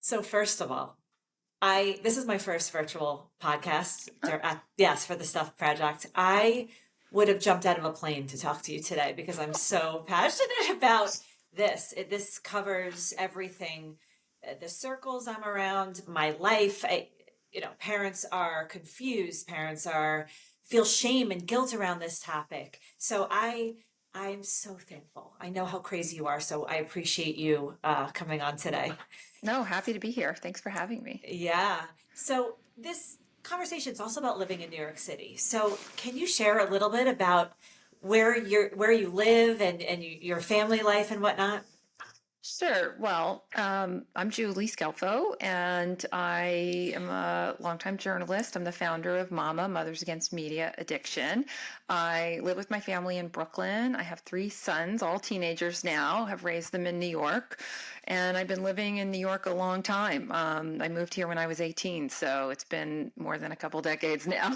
So first of all, I this is my first virtual podcast. Yes, for the Stuff Project. I would have jumped out of a plane to talk to you today because I'm so passionate about this. This covers everything, the circles I'm around, my life. Parents are confused. Parents are feel shame and guilt around this topic. I'm so thankful. I know how crazy you are, so I appreciate you coming on today. No, happy to be here. Thanks for having me. Yeah. So this conversation is also about living in New York City. So can you share a little bit about where you live and your family life and whatnot? Sure. Well, I'm Julie Scelfo, and I am a longtime journalist. I'm the founder of Mama, Mothers Against Media Addiction. I live with my family in Brooklyn. I have three sons, all teenagers now, have raised them in New York, and I've been living in New York a long time. I moved here when I was 18, so it's been more than a couple decades now.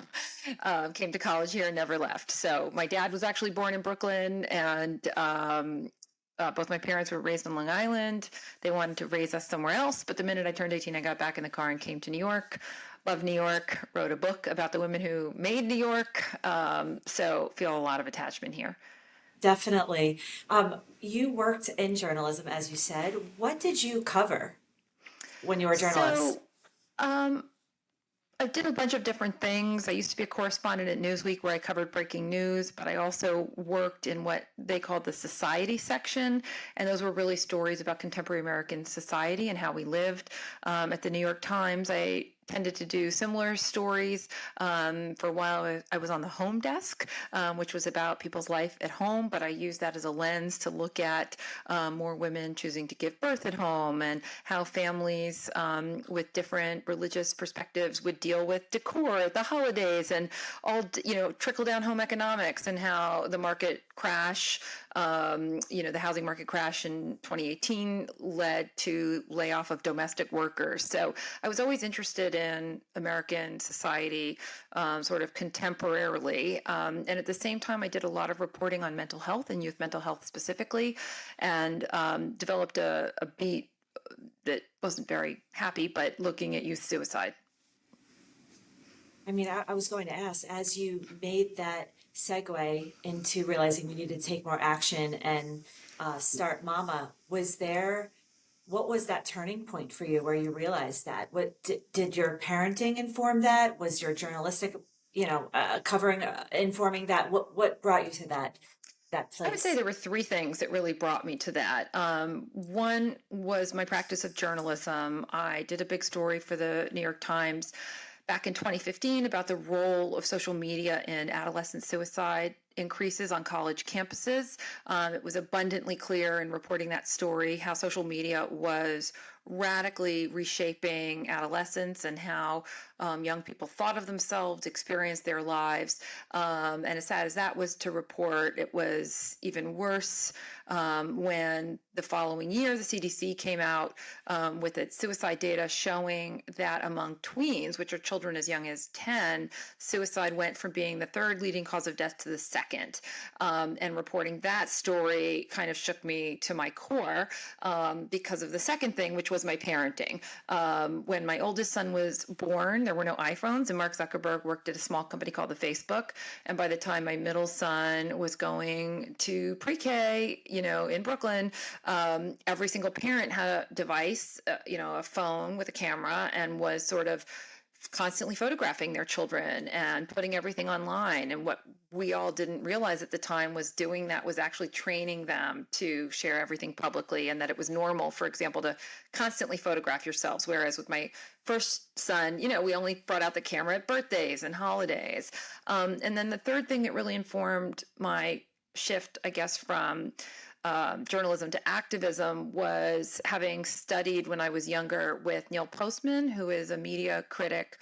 Came to college here and never left. So my dad was actually born in Brooklyn, and both my parents were raised on Long Island. They wanted to raise us somewhere else, but the minute I turned 18, I got back in the car and came to New York. Loved New York, wrote a book about the women who made New York. So feel a lot of attachment here. Definitely. You worked in journalism, as you said. What did you cover when you were a journalist? So um, I did a bunch of different things. I used to be a correspondent at Newsweek where I covered breaking news, but I also worked in what they called the society section. And those were really stories about contemporary American society and how we lived. At the New York Times, I tended to do similar stories. For a while, I was on the home desk, which was about people's life at home, but I used that as a lens to look at more women choosing to give birth at home and how families with different religious perspectives would deal with decor at the holidays and all, trickle down home economics and how the market crash, the housing market crash in 2018 led to layoff of domestic workers. So I was always interested in American society, sort of contemporarily. And at the same time, I did a lot of reporting on mental health and youth mental health specifically, and developed a beat that wasn't very happy, but looking at youth suicide. I was going to ask, as you made that segue into realizing you needed to take more action and start Mama, what was that turning point for you where you realized that? Did your parenting inform that? Was your journalistic, covering, informing that? What brought you to that I would say place? there were three things that really brought me to that. One was my practice of journalism. I did a big story for the New York Times back in 2015 about the role of social media in adolescent suicide increases on college campuses. It was abundantly clear in reporting that story how social media was radically reshaping adolescence and how young people thought of themselves, experienced their lives. And as sad as that was to report, it was even worse when the following year the CDC came out with its suicide data showing that among tweens, which are children as young as 10, suicide went from being the third leading cause of death to the second. And reporting that story kind of shook me to my core because of the second thing, which was my parenting. When my oldest son was born, there were no iPhones, and Mark Zuckerberg worked at a small company called the Facebook. And by the time my middle son was going to pre-K, in Brooklyn, every single parent had a device, a phone with a camera, and was sort of constantly photographing their children and putting everything online. And what we all didn't realize at the time was doing that was actually training them to share everything publicly, and that it was normal, for example, to constantly photograph yourselves. Whereas with my first son, we only brought out the camera at birthdays and holidays. And then the third thing that really informed my shift, I guess, from journalism to activism was having studied when I was younger with Neil Postman, who is a media critic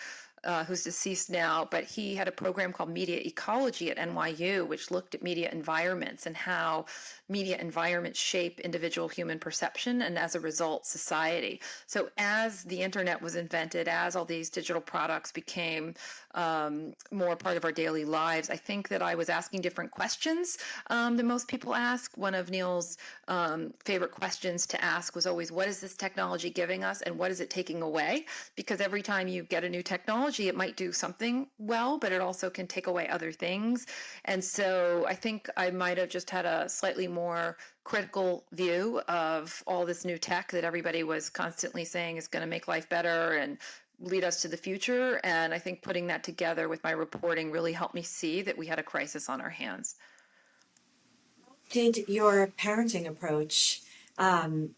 who's deceased now, but he had a program called Media Ecology at NYU, which looked at media environments and how media environments shape individual human perception and, as a result, society. So as the internet was invented, as all these digital products became more part of our daily lives, I think that I was asking different questions than most people ask. One of Neil's favorite questions to ask was always, what is this technology giving us and what is it taking away? Because every time you get a new technology, it might do something well, but it also can take away other things. And so I think I might have just had a slightly more critical view of all this new tech that everybody was constantly saying is going to make life better and lead us to the future. And I think putting that together with my reporting really helped me see that we had a crisis on our hands. Did your parenting approach, um,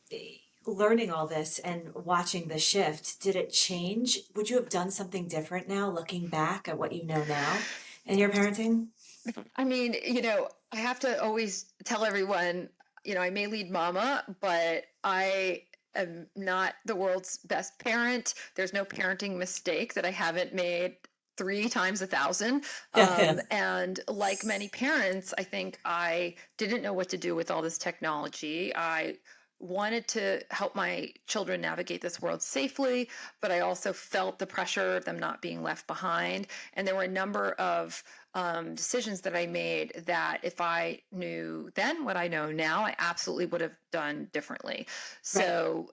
learning all this and watching the shift, did it change? Would you have done something different now, looking back at what you know now in your parenting? I mean, I have to always tell everyone, I may lead mama, but I am not the world's best parent. There's no parenting mistake that I haven't made 3 times 1,000. And like many parents, I think I didn't know what to do with all this technology. I wanted to help my children navigate this world safely, but I also felt the pressure of them not being left behind. And there were a number of decisions that I made that if I knew then what I know now, I absolutely would have done differently. Right. So,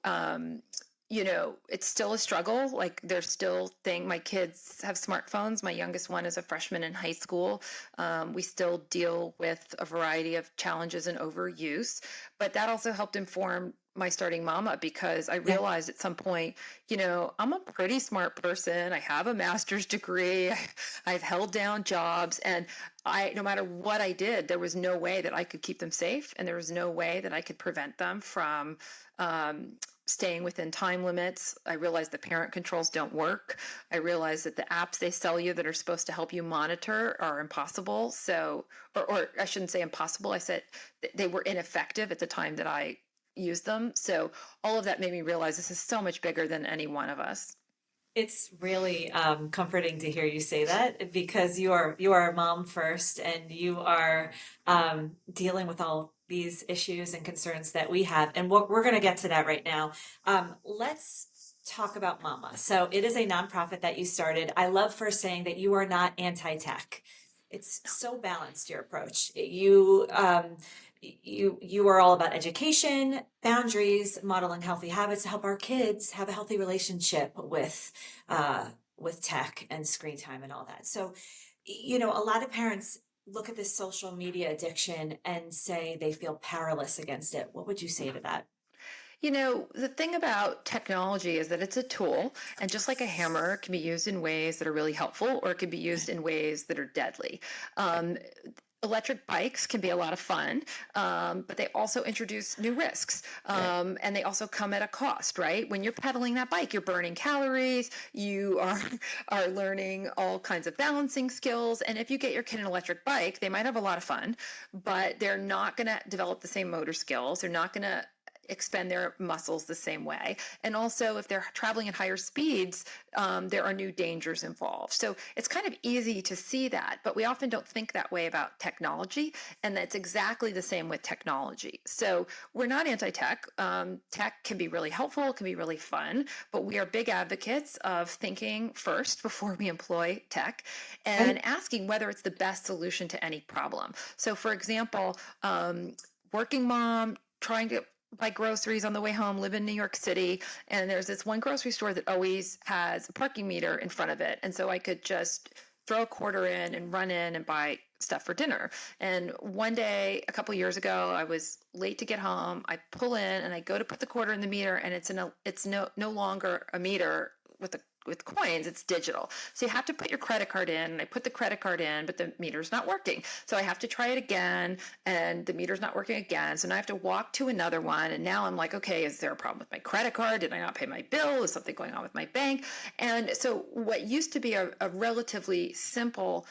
it's still a struggle. Like there's still my kids have smartphones. My youngest one is a freshman in high school. We still deal with a variety of challenges and overuse, but that also helped inform my starting mama because I Yeah. realized at some point, I'm a pretty smart person. I have a master's degree. I've held down jobs, and no matter what I did, there was no way that I could keep them safe, and there was no way that I could prevent them from um, staying within time limits. I realized the parent controls don't work. I realized that the apps they sell you that are supposed to help you monitor are impossible. So, or I shouldn't say impossible. I said they were ineffective at the time that I used them. So all of that made me realize this is so much bigger than any one of us. It's really comforting to hear you say that because you are a mom first and you are dealing with all these issues and concerns that we have, and we're going to get to that right now. Let's talk about Mama. So it is a nonprofit that you started. I love first saying that you are not anti-tech. It's so balanced, your approach. You are all about education, boundaries, modeling healthy habits to help our kids have a healthy relationship with tech and screen time and all that. So, a lot of parents look at this social media addiction and say they feel powerless against it. What would you say to that? The thing about technology is that it's a tool, and just like a hammer, it can be used in ways that are really helpful or it can be used in ways that are deadly. Um, Electric bikes can be a lot of fun, but they also introduce new risks, Right. and they also come at a cost, right? When you're pedaling that bike, you're burning calories, you are are learning all kinds of balancing skills, and if you get your kid an electric bike, they might have a lot of fun, but they're not going to develop the same motor skills. They're not going to expend their muscles the same way. And also, if they're traveling at higher speeds, there are new dangers involved. So it's kind of easy to see that, but we often don't think that way about technology. And that's exactly the same with technology. So we're not anti-tech. Tech can be really helpful, can be really fun, but we are big advocates of thinking first before we employ tech Right. and asking whether it's the best solution to any problem. So, for example, working mom trying to buy groceries on the way home, live in New York City, and there's this one grocery store that always has a parking meter in front of it. And so I could just throw a quarter in and run in and buy stuff for dinner. And one day, a couple years ago, I was late to get home. I pull in and I go to put the quarter in the meter, and it's no longer a meter with coins, it's digital. So you have to put your credit card in, and I put the credit card in, but the meter's not working. So I have to try it again, and the meter's not working again. So now I have to walk to another one, and now I'm like, okay, is there a problem with my credit card? Did I not pay my bill? Is something going on with my bank? And so what used to be a relatively simple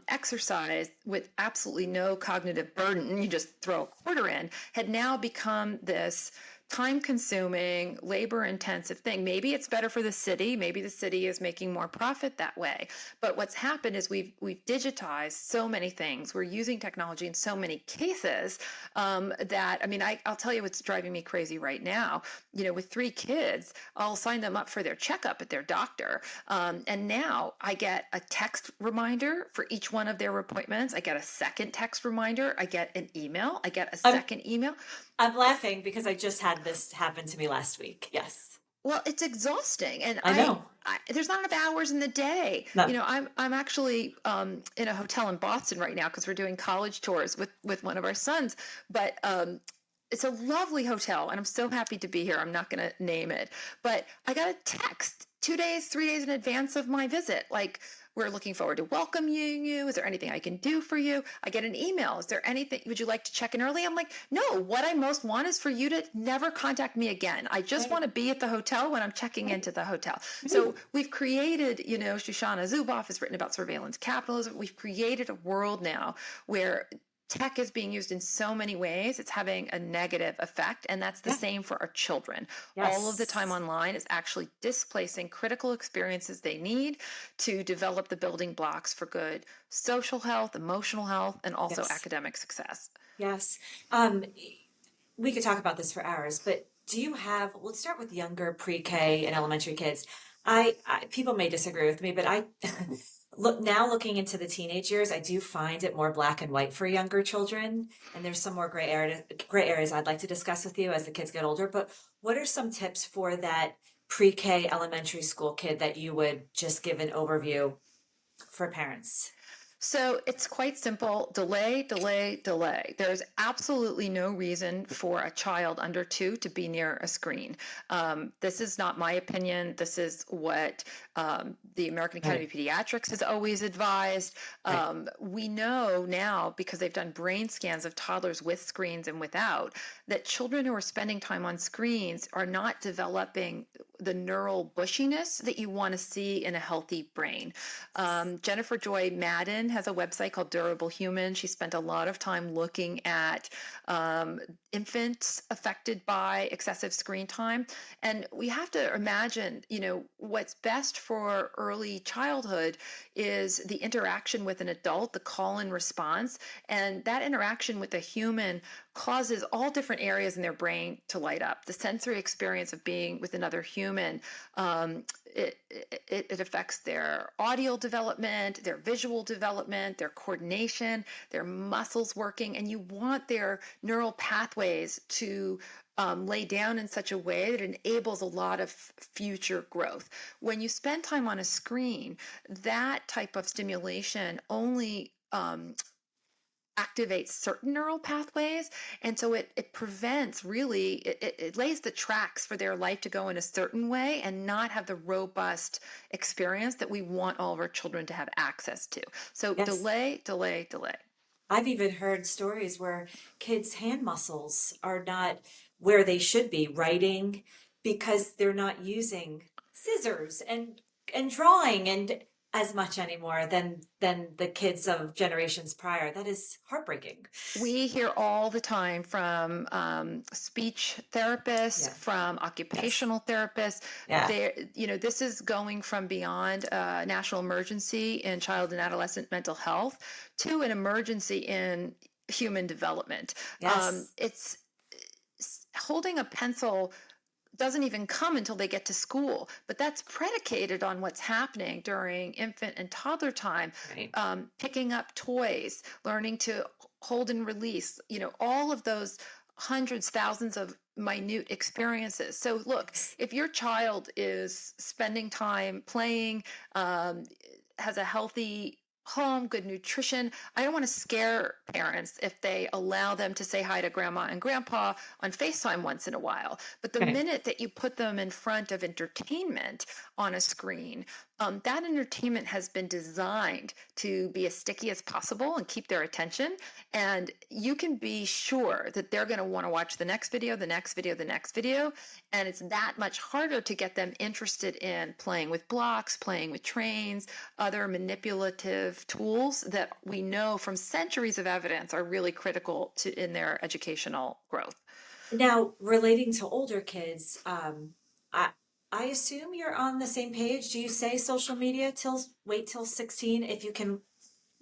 exercise with absolutely no cognitive burden, you just throw a quarter in, had now become this time-consuming, labor-intensive thing. Maybe it's better for the city. Maybe the city is making more profit that way. But what's happened is we've digitized so many things. We're using technology in so many cases that, I mean, I'll tell you what's driving me crazy right now. You know, with 3 kids, I'll sign them up for their checkup at their doctor. And now I get a text reminder for each one of their appointments. I get a second text reminder. I get an email. I get a I'm second email. I'm laughing because I just had this happen to me last week. Yes. Well, it's exhausting, and I know. there's not enough hours in the day. You No. know, I'm actually in a hotel in Boston right now because we're doing college tours with one of our sons. But it's a lovely hotel, and I'm so happy to be here. I'm not going to name it, but I got a text 2 days, 3 days in advance of my visit, like, we're looking forward to welcoming you. Is there anything I can do for you? I get an email. Is there anything, would you like to check in early? I'm like, no, what I most want is for you to never contact me again. I just Right. want to be at the hotel when I'm checking Right. into the hotel. Right. So we've created, you know, Shoshana Zuboff has written about surveillance capitalism. We've created a world now where tech is being used in so many ways. It's having a negative effect, and that's the Yeah. same for our children. All of the time Yes. online is actually displacing critical experiences they need to develop the building blocks for good social health, emotional health, and also Yes. academic success. Yes. We could talk about this for hours, but do you have, let's start with younger pre-K and elementary kids. People may disagree with me, but I looking into the teenage years, I do find it more black and white for younger children, and there's some more gray areas I'd like to discuss with you as the kids get older. But what are some tips for that pre-K elementary school kid that you would just give an overview for parents? So it's quite simple. Delay, delay, delay. There's absolutely no reason for a child under 2 to be near a screen. This is not my opinion. This is what the American Academy Right. of Pediatrics has always advised. Right. We know now, because they've done brain scans of toddlers with screens and without, that children who are spending time on screens are not developing the neural bushiness that you want to see in a healthy brain. Jennifer Joy Madden has a website called Durable Human. She spent a lot of time looking at infants affected by excessive screen time. And we have to imagine, you know, what's best for early childhood is the interaction with an adult, the call and response. And that interaction with a human causes all different areas in their brain to light up. The sensory experience of being with another human, it affects their audio development, their visual development, their coordination, their muscles working, and you want their neural pathways to lay down in such a way that enables a lot of future growth. When you spend time on a screen, that type of stimulation only activates certain neural pathways, and so it prevents, really, it lays the tracks for their life to go in a certain way and not have the robust experience that we want all of our children to have access to. So Yes. delay, delay, delay. I've even heard stories where kids' hand muscles are not where they should be writing because they're not using scissors and drawing and as much anymore than the kids of generations prior. That is heartbreaking. We hear all the time from speech therapists, Yeah. from Yes. occupational therapists. Yeah. There, you know, this is going from beyond a national emergency in child and adolescent mental health to an emergency in human development. Yes. It's holding a pencil doesn't even come until they get to school, but that's predicated on what's happening during infant and toddler time. Right. Picking up toys, learning to hold and release, you know, all of those hundreds, thousands of minute experiences. So look, Yes. if your child is spending time playing, has a healthy home, good nutrition, I don't want to scare parents if they allow them to say hi to grandma and grandpa on FaceTime once in a while. But the Right. minute that you put them in front of entertainment on a screen, that entertainment has been designed to be as sticky as possible and keep their attention. And you can be sure that they're going to want to watch the next video, the next video, the next video. And it's that much harder to get them interested in playing with blocks, playing with trains, other manipulative tools that we know from centuries of evidence are really critical to in their educational growth. Now, relating to older kids, I I assume you're on the same page. Do you say social media till wait till 16 if you can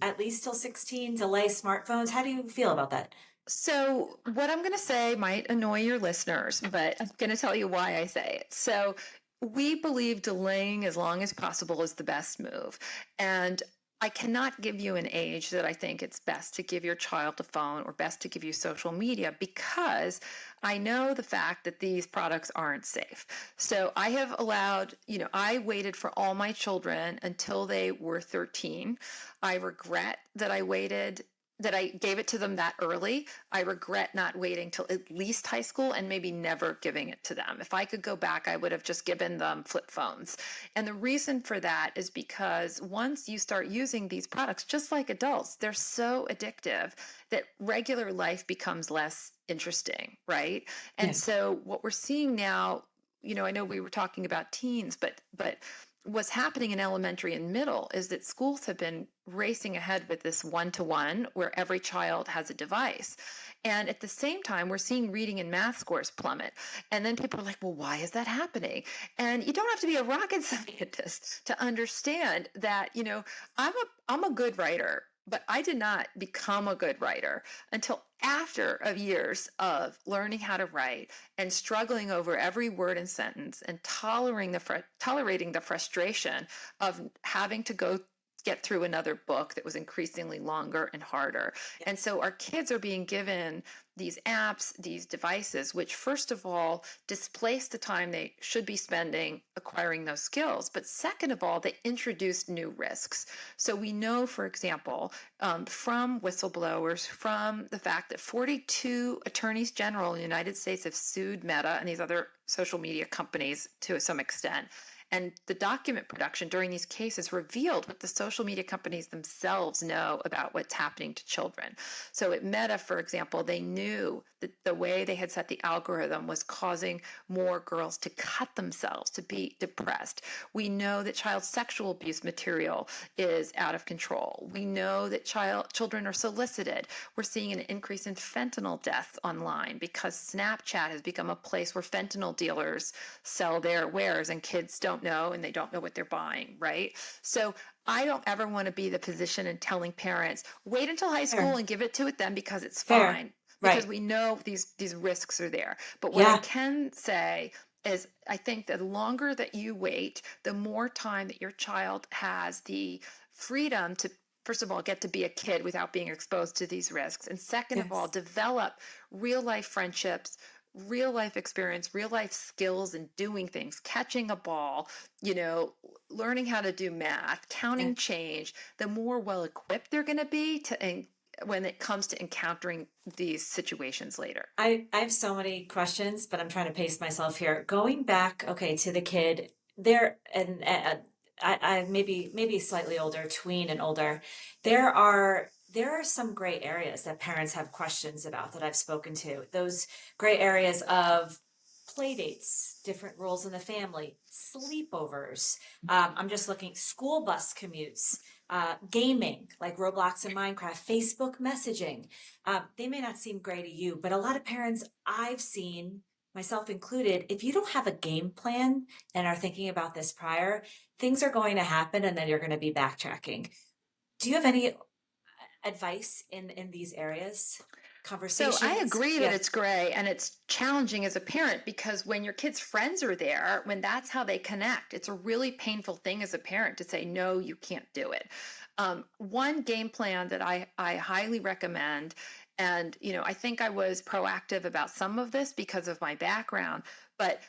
at least till 16, delay smartphones? How do you feel about that? So, what I'm going to say might annoy your listeners, but I'm going to tell you why I say it. So, we believe delaying as long as possible is the best move. And I cannot give you an age that I think it's best to give your child a phone or best to give you social media because I know the fact that these products aren't safe. So I have allowed, I waited for all my children until they were 13. I regret that I gave it to them that early. I regret not waiting till at least high school and maybe never giving it to them. If I could go back, I would have just given them flip phones. And the reason for that is because once you start using these products, just like adults, they're so addictive that regular life becomes less interesting, right? And Yeah. so what we're seeing now, I know we were talking about teens, but what's happening in elementary and middle is that schools have been racing ahead with this one-to-one where every child has a device. And at the same time, we're seeing reading and math scores plummet. And then people are like, well, why is that happening? And you don't have to be a rocket scientist to understand that, I'm a good writer, but I did not become a good writer until after of years of learning how to write and struggling over every word and sentence and tolerating the frustration of having to go get through another book that was increasingly longer and harder. And so our kids are being given these apps, these devices, which first of all displace the time they should be spending acquiring those skills. But second of all, they introduce new risks. So we know, for example, from whistleblowers, from the fact that 42 attorneys general in the United States have sued Meta and these other social media companies to some extent. And the document production during these cases revealed what the social media companies themselves know about what's happening to children. So at Meta, for example, they knew that the way they had set the algorithm was causing more girls to cut themselves, to be depressed. We know that child sexual abuse material is out of control. We know that children are solicited. We're seeing an increase in fentanyl deaths online because Snapchat has become a place where fentanyl dealers sell their wares and kids don't know and they don't know what they're buying, right? So I don't ever want to be the position in telling parents, wait until high school Fair. and give it to them because it's Fair. fine, because Right. we know these risks are there. But what I Yeah. can say is I think the longer that you wait, the more time that your child has the freedom to, first of all, get to be a kid without being exposed to these risks. And second of all, Yes. develop real life friendships, real life experience, real life skills in doing things, catching a ball, learning how to do math, Yeah. counting change, the more well equipped they're going to be to when it comes to encountering these situations later. I have so many questions, but I'm trying to pace myself here. Going back, okay, to the kid there, and I maybe slightly older, tween and older. There are some gray areas that parents have questions about that I've spoken to. Those gray areas of play dates, different roles in the family, sleepovers. I'm just looking school bus commutes, gaming like Roblox and Minecraft, Facebook messaging. They may not seem gray to you, but a lot of parents I've seen, myself included, if you don't have a game plan and are thinking about this prior, things are going to happen and then you're going to be backtracking. Do you have any advice in these areas? So I Conversations? agree that Yeah. it's gray and it's challenging as a parent because when your kids' friends are there, when that's how they connect, it's a really painful thing as a parent to say, no, you can't do it. One game plan that I highly recommend, and I think I was proactive about some of this because of my background, but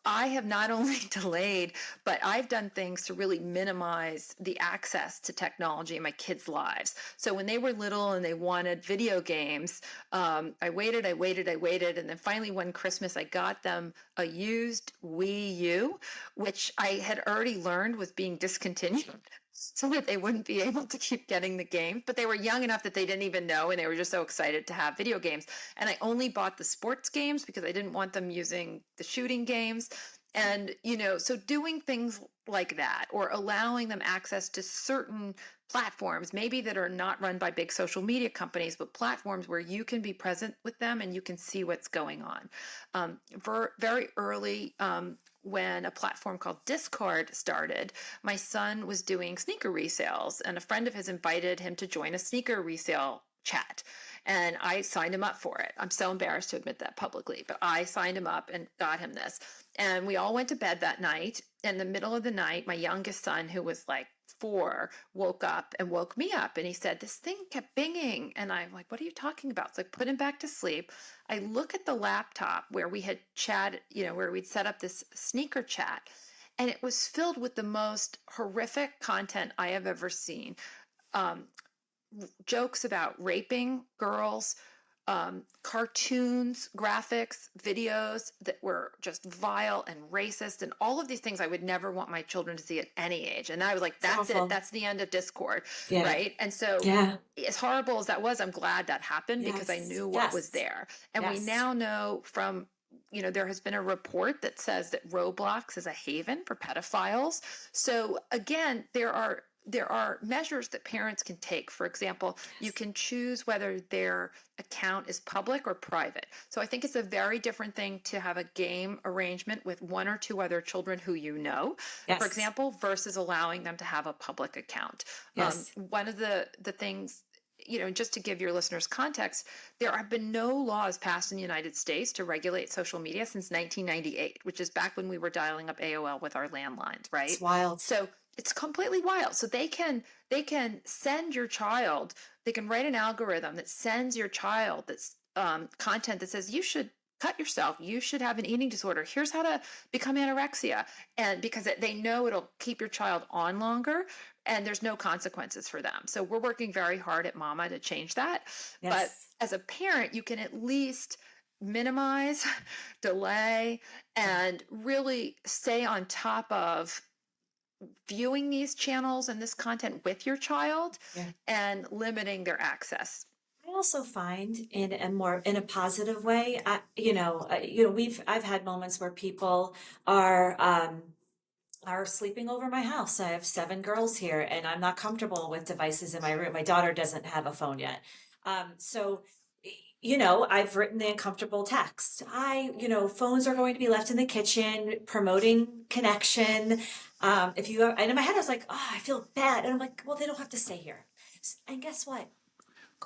I have not only delayed, but I've done things to really minimize the access to technology in my kids' lives. So when they were little and they wanted video games, I waited, and then finally one Christmas I got them a used Wii U, which I had already learned was being discontinued. So that they wouldn't be able to keep getting the games, but they were young enough that they didn't even know, and they were just so excited to have video games. And I only bought the sports games because I didn't want them using the shooting games. And so doing things like that, or allowing them access to certain platforms, maybe that are not run by big social media companies, but platforms where you can be present with them and you can see what's going on. Very early, when a platform called Discord started, my son was doing sneaker resales, and a friend of his invited him to join a sneaker resale chat. And I signed him up for it. I'm so embarrassed to admit that publicly, but I signed him up and got him this. And we all went to bed that night. In the middle of the night, my youngest son, who was like 4, woke up and woke me up. And he said, this thing kept binging. And I'm like, what are you talking about? So I put him back to sleep. I look at the laptop where we had chatted, where we'd set up this sneaker chat. And it was filled with the most horrific content I have ever seen. Jokes about raping girls, cartoons, graphics, videos that were just vile and racist, and all of these things I would never want my children to see at any age. And I was like, that's awful. it. That's the end of Discord. Yeah. Right. And so Yeah. as horrible as that was, I'm glad that happened because I knew what was there. And we now know from, there has been a report that says that Roblox is a haven for pedophiles. So again, there are measures that parents can take. For example, you can choose whether their account is public or private. So I think it's a very different thing to have a game arrangement with 1 or 2 other children who for example, versus allowing them to have a public account. One of the things, just to give your listeners context, there have been no laws passed in the United States to regulate social media since 1998, which is back when we were dialing up AOL with our landlines, right? It's wild. So it's completely wild. So they can send your child, they can write an algorithm that sends your child that's content that says you should cut yourself, you should have an eating disorder, here's how to become anorexia. And because they know it'll keep your child on longer and there's no consequences for them. So we're working very hard at Mama to change that. But as a parent, you can at least minimize, delay, and really stay on top of viewing these channels and this content with your child and limiting their access. I also find in a positive way, I've had moments where people are sleeping over my house. I have 7 girls here and I'm not comfortable with devices in my room. My daughter doesn't have a phone yet. I've written the uncomfortable text. Phones are going to be left in the kitchen, promoting connection. And in my head, I was like, oh, I feel bad. And I'm like, well, they don't have to stay here. And guess what?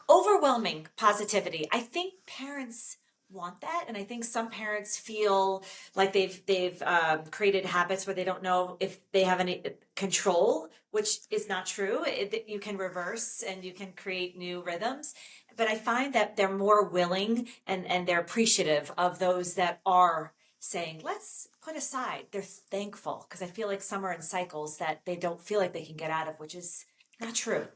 Overwhelming positivity. I think parents want that. And I think some parents feel like they've created habits where they don't know if they have any control, which is not true. You can reverse and you can create new rhythms. But I find that they're more willing and they're appreciative of those that are saying, let's put aside. They're thankful because I feel like some are in cycles that they don't feel like they can get out of, which is not true.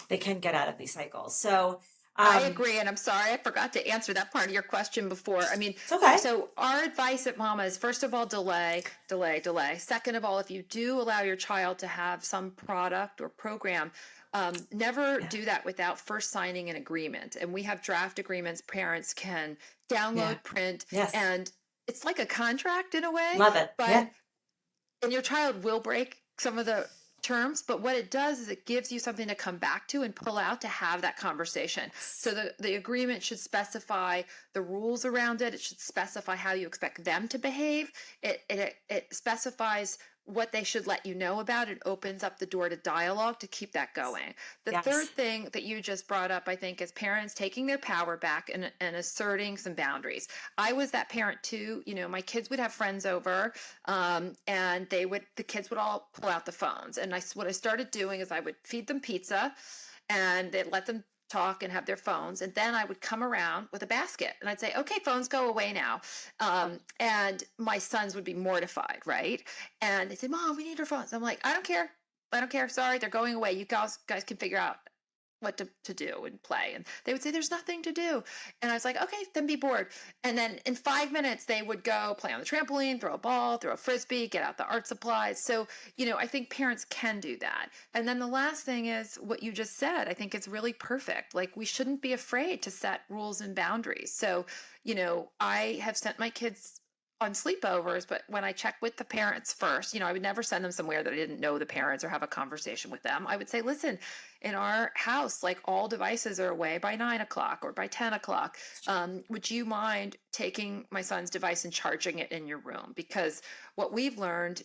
They can get out of these cycles. So I agree. And I'm sorry, I forgot to answer that part of your question before. I mean, it's okay. So our advice at Mama is, first of all, delay. Second of all, if you do allow your child to have some product or program, never do that without first signing an agreement. And we have draft agreements parents can download, print, and it's like a contract in a way. Love it. But and your child will break some of the terms, but what it does is it gives you something to come back to and pull out to have that conversation. So the agreement should specify the rules around it. It should specify how you expect them to behave. It specifies what they should let you know about. It opens up the door to dialogue to keep that going. The third thing that you just brought up, I think, is parents taking their power back and asserting some boundaries. I was that parent too. My kids would have friends over, and the kids would all pull out the phones. And what I started doing is I would feed them pizza, and they'd let them talk and have their phones, and then I would come around with a basket and I'd say, okay, phones, go away now. And my sons would be mortified, right? And they say, Mom, we need our phones. I'm like, I don't care. Sorry, they're going away. You guys can figure out what to do and play. And they would say, there's nothing to do. And I was like, okay, then be bored. And then in 5 minutes, they would go play on the trampoline, throw a ball, throw a frisbee, get out the art supplies. So, I think parents can do that. And then the last thing is what you just said. I think it's really perfect. Like, we shouldn't be afraid to set rules and boundaries. So, I have sent my kids on sleepovers, but when I check with the parents first, I would never send them somewhere that I didn't know the parents or have a conversation with them. I would say, listen, in our house, like all devices are away by 9 o'clock or by 10 o'clock. Would you mind taking my son's device and charging it in your room? Because what we've learned,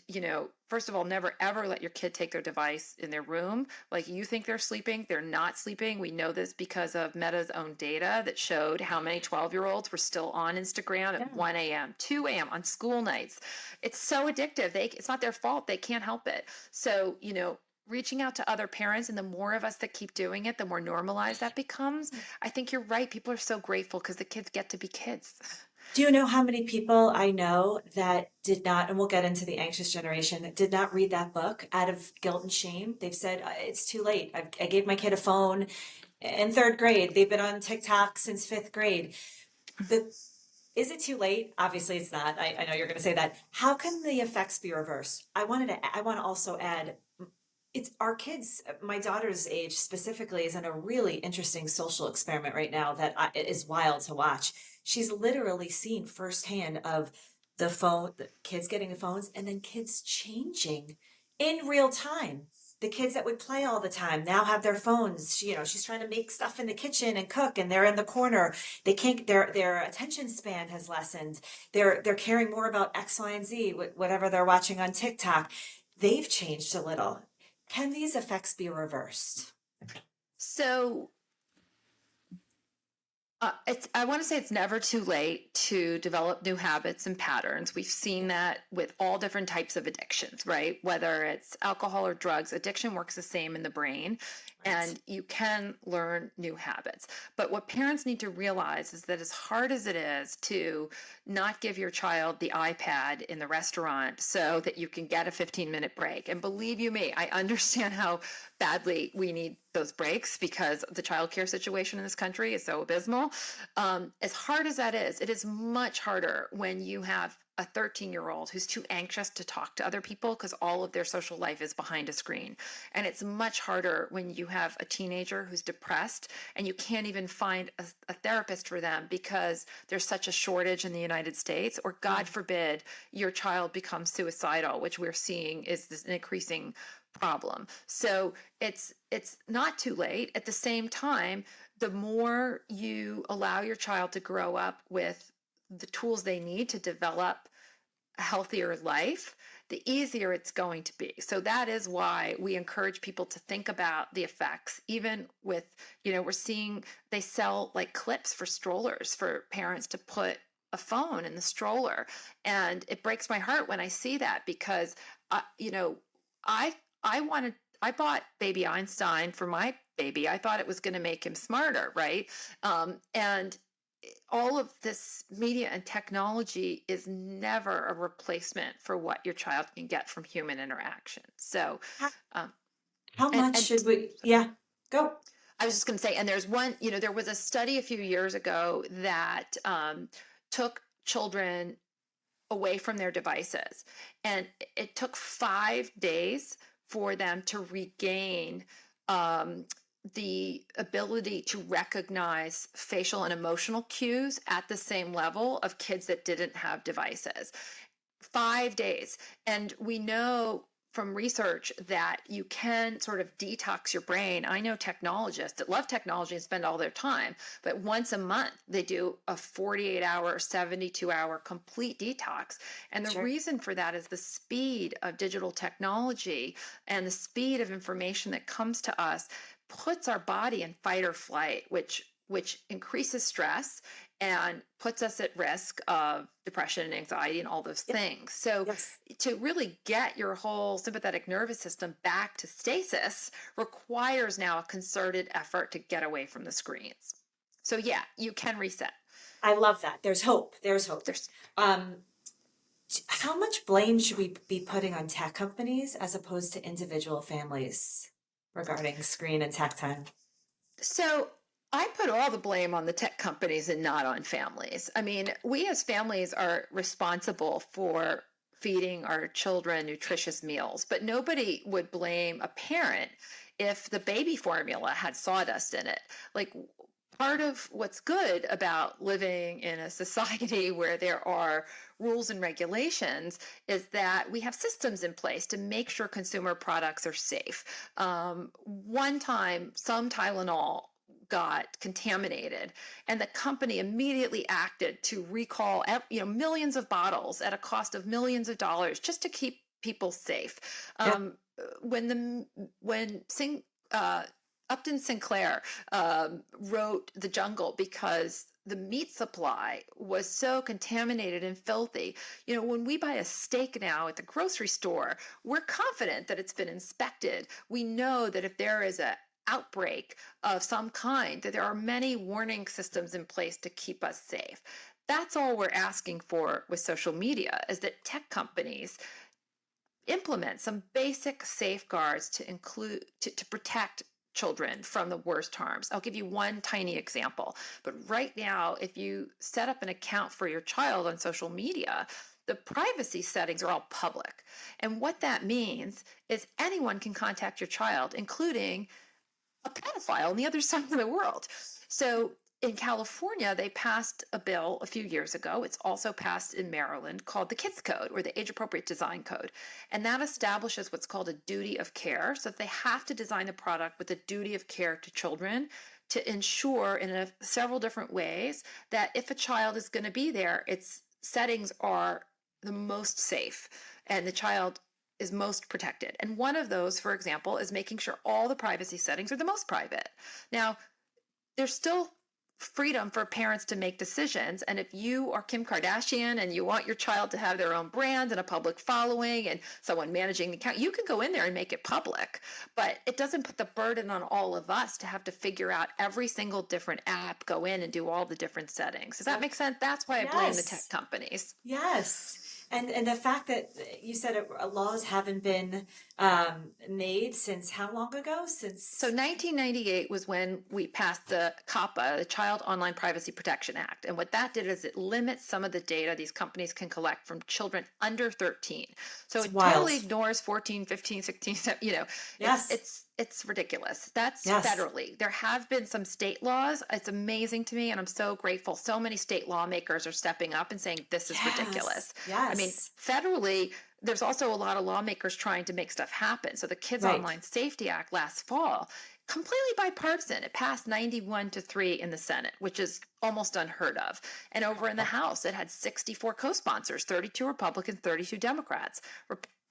first of all, never ever let your kid take their device in their room. Like you think they're sleeping, they're not sleeping. We know this because of Meta's own data that showed how many 12-year-olds were still on Instagram Yeah. at 1 a.m., 2 a.m. on school nights. It's so addictive. It's not their fault. They can't help it. So, reaching out to other parents, and the more of us that keep doing it, the more normalized that becomes. I think you're right. People are so grateful because the kids get to be kids. Do you know how many people I know that did not, and we'll get into the anxious generation, that did not read that book out of guilt and shame? They've said, it's too late. I gave my kid a phone in third grade. They've been on TikTok since fifth grade. The, is it too late? Obviously, it's not. I know you're going to say that. How can the effects be reversed? I want to also add, it's our kids, my daughter's age specifically, is in a really interesting social experiment right now that it is wild to watch. She's literally seen firsthand of the kids getting the phones and then kids changing in real time. The kids that would play all the time now have their phones. She's trying to make stuff in the kitchen and cook, and they're in the corner. They can't. Their attention span has lessened. They're caring more about X, Y, and Z, whatever they're watching on TikTok. They've changed a little. Can these effects be reversed? So I want to say it's never too late to develop new habits and patterns. We've seen that with all different types of addictions, right? Whether it's alcohol or drugs, addiction works the same in the brain, and you can learn new habits. But what parents need to realize is that as hard as it is to not give your child the iPad in the restaurant so that you can get a 15-minute break, and believe you me, I understand how badly we need those breaks because the childcare situation in this country is so abysmal. As hard as that is, it is much harder when you have a 13-year-old who's too anxious to talk to other people because all of their social life is behind a screen. And it's much harder when you have a teenager who's depressed and you can't even find a therapist for them because there's such a shortage in the United States, or God forbid your child becomes suicidal, which we're seeing is an increasing problem. So it's not too late. At the same time, the more you allow your child to grow up with the tools they need to develop a healthier life, the easier it's going to be. So that is why we encourage people to think about the effects, even with, we're seeing they sell like clips for strollers for parents to put a phone in the stroller. And it breaks my heart when I see that because, I I bought baby Einstein for my baby. I thought it was going to make him smarter, right? And all of this media and technology is never a replacement for what your child can get from human interaction. So, How, um, how much and should we? Yeah, go. I was just going to say, and there's one, there was a study a few years ago that took children away from their devices, and it took 5 days for them to regain um, the ability to recognize facial and emotional cues at the same level of kids that didn't have devices. 5 days. And we know from research that you can sort of detox your brain. I know technologists that love technology and spend all their time, but once a month they do a 48-hour, 72-hour complete detox. And the Sure. reason for that is the speed of digital technology and the speed of information that comes to us puts our body in fight or flight, which increases stress and puts us at risk of depression and anxiety and all those Yep. things. So Yes. to really get your whole sympathetic nervous system back to stasis requires now a concerted effort to get away from the screens. So yeah, you can reset. I love that. There's hope. There's hope. There's Um, how much blame should we be putting on tech companies as opposed to individual families regarding screen and tech time? So I put all the blame on the tech companies and not on families. I mean, we as families are responsible for feeding our children nutritious meals, but nobody would blame a parent if the baby formula had sawdust in it. Like, part of what's good about living in a society where there are rules and regulations is that we have systems in place to make sure consumer products are safe. One time, some Tylenol got contaminated, and the company immediately acted to recall, millions of bottles at a cost of millions of dollars just to keep people safe. Yeah. When Upton Sinclair wrote The Jungle because the meat supply was so contaminated and filthy. When we buy a steak now at the grocery store, we're confident that it's been inspected. We know that if there is a outbreak of some kind, that there are many warning systems in place to keep us safe. That's all we're asking for with social media, is that tech companies implement some basic safeguards to protect children from the worst harms. I'll give you one tiny example. But right now, if you set up an account for your child on social media, the privacy settings are all public. And what that means is anyone can contact your child, including a pedophile on the other side of the world. So in California, they passed a bill a few years ago. It's also passed in Maryland, called the Kids Code, or the Age Appropriate Design Code. And that establishes what's called a duty of care. So that they have to design the product with a duty of care to children to ensure in several different ways that if a child is going to be there, its settings are the most safe and the child is most protected. And one of those, for example, is making sure all the privacy settings are the most private. Now, there's still freedom for parents to make decisions. And if you are Kim Kardashian and you want your child to have their own brand and a public following and someone managing the account, you can go in there and make it public. But it doesn't put the burden on all of us to have to figure out every single different app, go in and do all the different settings. Does that make sense? That's why I blame the tech companies. Yes. And the fact that you said laws haven't been made since how long ago? So 1998 was when we passed the COPPA, the Child Online Privacy Protection Act. And what that did is it limits some of the data these companies can collect from children under 13. So it totally ignores 14, 15, 16, 17, Yes. It's ridiculous. That's Yes. federally. There have been some state laws. It's amazing to me, and I'm so grateful. So many state lawmakers are stepping up and saying this is ridiculous. Yes. I mean, federally, there's also a lot of lawmakers trying to make stuff happen. So the Kids Online Safety Act last fall, completely bipartisan. It passed 91-3 in the Senate, which is almost unheard of. And over in the House, it had 64 co-sponsors, 32 Republicans, 32 Democrats.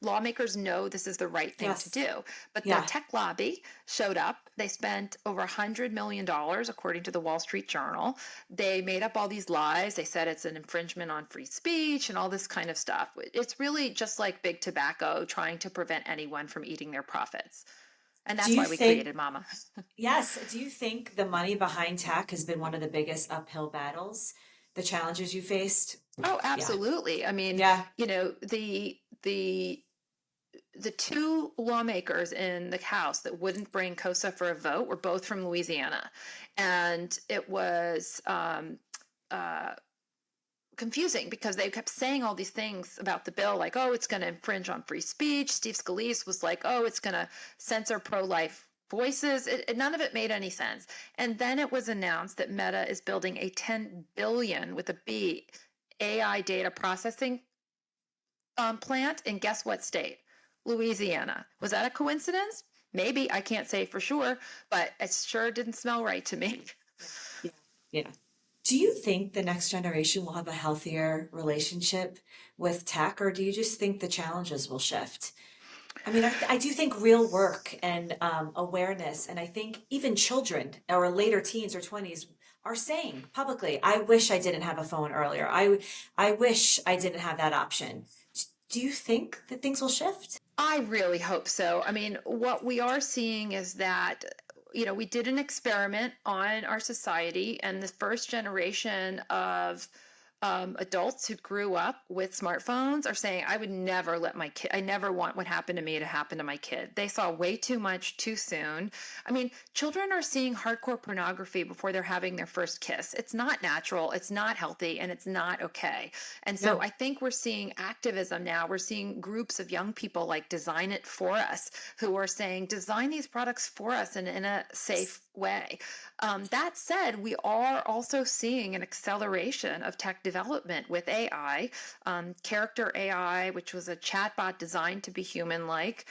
Lawmakers know this is the right thing to do. But the tech lobby showed up. They spent over $100 million, according to the Wall Street Journal. They made up all these lies. They said it's an infringement on free speech and all this kind of stuff. It's really just like big tobacco trying to prevent anyone from eating their profits. And that's why we created Mama. Yes. Do you think the money behind tech has been one of the biggest uphill battles, the challenges you faced? Oh, absolutely. Yeah. I mean, the two lawmakers in the House that wouldn't bring COSA for a vote were both from Louisiana. And it was confusing because they kept saying all these things about the bill, like, oh, it's going to infringe on free speech. Steve Scalise was like, oh, it's going to censor pro-life voices. None of it made any sense. And then it was announced that Meta is building a 10 billion with a B AI data processing plant in guess what state? Louisiana. Was that a coincidence? Maybe. I can't say for sure, but it sure didn't smell right to me. Yeah. Do you think the next generation will have a healthier relationship with tech, or do you just think the challenges will shift? I mean, I do think real work and awareness, and I think even children or later teens or 20s are saying publicly, I wish I didn't have a phone earlier. I wish I didn't have that option. Do you think that things will shift? I really hope so. I mean, what we are seeing is that, we did an experiment on our society, and the first generation of adults who grew up with smartphones are saying, I would never let my kid, I never want what happened to me to happen to my kid. They saw way too much too soon. I mean, children are seeing hardcore pornography before they're having their first kiss. It's not natural, it's not healthy, and it's not okay. And so Yeah. I think we're seeing activism now. We're seeing groups of young people like Design It For Us who are saying, design these products for us in a safe way. That said, we are also seeing an acceleration of tech development with AI. Character AI, which was a chatbot designed to be human-like,